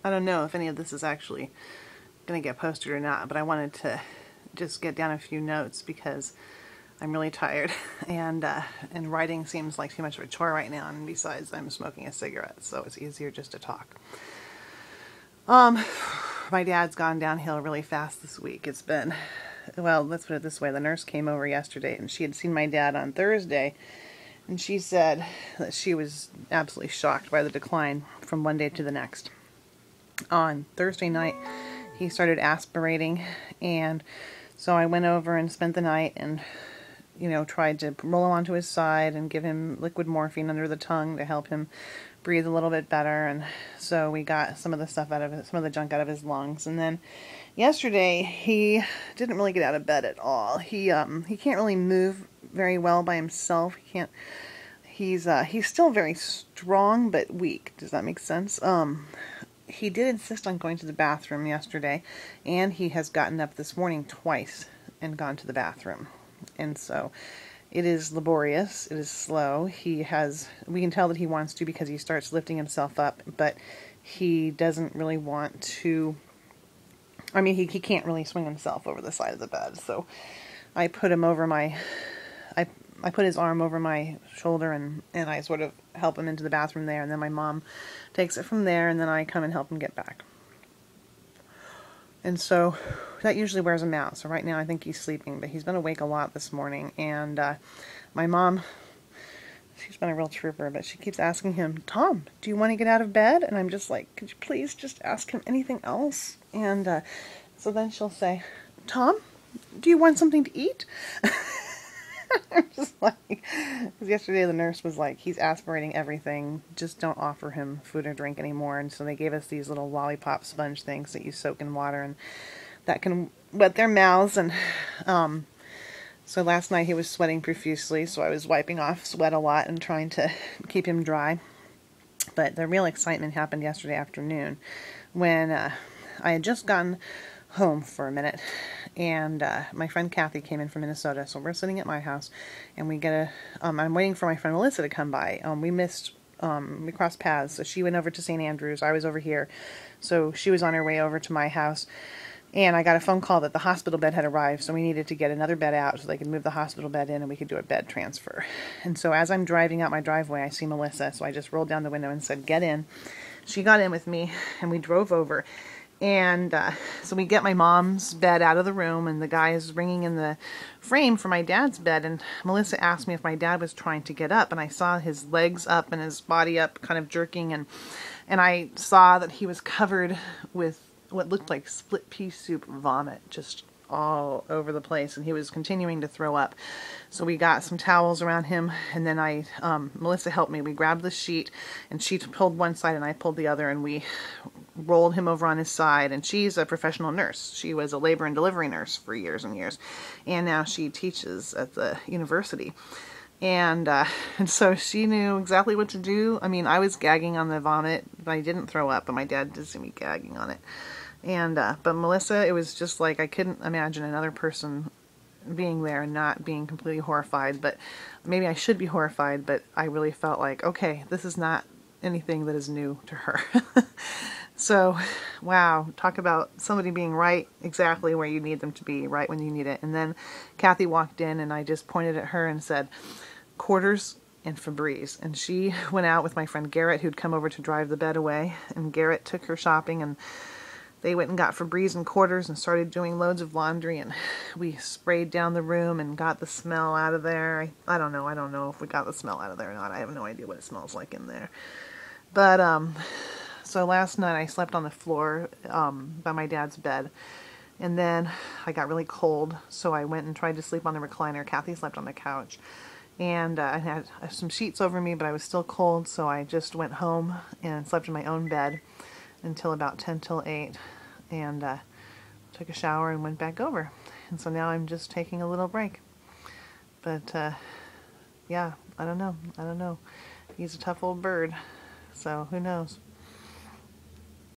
I don't know if any of this is actually going to get posted or not, but I wanted to just get down a few notes because I'm really tired and writing seems like too much of a chore right now, and besides I'm smoking a cigarette, so it's easier just to talk. My dad's gone downhill really fast this week. It's been, well, let's put it this way. The nurse came over yesterday and she had seen my dad on Thursday, and she said that she was absolutely shocked by the decline from one day to the next. On Thursday night, he started aspirating, and so I went over and spent the night and, tried to roll him onto his side and give him liquid morphine under the tongue to help him breathe a little bit better. And so we got some of the stuff out of it, some of the junk out of his lungs. And then yesterday, he didn't really get out of bed at all. He can't really move very well by himself. He's still very strong but weak. Does that make sense? He did insist on going to the bathroom yesterday, and he has gotten up this morning twice and gone to the bathroom. And so it is laborious, it is slow. We can tell that he wants to because he starts lifting himself up, but he doesn't really want to, he can't really swing himself over the side of the bed. So I put him over I put his arm over my shoulder and I sort of help him into the bathroom there, and then my mom takes it from there, and then I come and help him get back. And so that usually wears him out. So right now I think he's sleeping, but he's been awake a lot this morning, and my mom, she's been a real trooper, but she keeps asking him, Tom, do you want to get out of bed? And I'm just like, could you please just ask him anything else? And so then she'll say, Tom, do you want something to eat? I'm just like, because yesterday the nurse was like, he's aspirating everything, just don't offer him food or drink anymore. And so they gave us these little lollipop sponge things that you soak in water and that can wet their mouths. And so last night he was sweating profusely, so I was wiping off sweat a lot and trying to keep him dry. But the real excitement happened yesterday afternoon when I had just gotten home for a minute, and my friend Kathy came in from Minnesota, so we're sitting at my house, and I'm waiting for my friend Melissa to come by. We crossed paths, so she went over to St. Andrews, I was over here, so she was on her way over to my house, and I got a phone call that the hospital bed had arrived, so we needed to get another bed out so they could move the hospital bed in and we could do a bed transfer. And so as I'm driving out my driveway, I see Melissa, so I just rolled down the window and said, get in. She got in with me, and we drove over. And so we get my mom's bed out of the room, and the guy is bringing in the frame for my dad's bed, and Melissa asked me if my dad was trying to get up, and I saw his legs up and his body up, kind of jerking, and I saw that he was covered with what looked like split pea soup vomit, just all over the place, and he was continuing to throw up. So we got some towels around him, and then Melissa helped me. We grabbed the sheet, and she pulled one side and I pulled the other, and we rolled him over on his side. And she's a professional nurse. She was a labor and delivery nurse for years and years, and now she teaches at the university. And so she knew exactly what to do. I was gagging on the vomit, but I didn't throw up, but my dad did see me gagging on it. And but Melissa, it was just like I couldn't imagine another person being there and not being completely horrified. But maybe I should be horrified, but I really felt like, okay, this is not anything that is new to her. So, wow, talk about somebody being right exactly where you need them to be, right when you need it. And then Kathy walked in, and I just pointed at her and said, quarters and Febreze. And she went out with my friend Garrett, who'd come over to drive the bed away, and Garrett took her shopping, and they went and got Febreze and quarters and started doing loads of laundry, and we sprayed down the room and got the smell out of there. I don't know if we got the smell out of there or not. I have no idea what it smells like in there. But so last night I slept on the floor by my dad's bed, and then I got really cold, so I went and tried to sleep on the recliner. Kathy slept on the couch, and I had some sheets over me, but I was still cold, so I just went home and slept in my own bed until about 10 till 8, and took a shower and went back over. And so now I'm just taking a little break. But yeah, I don't know. He's a tough old bird, so who knows.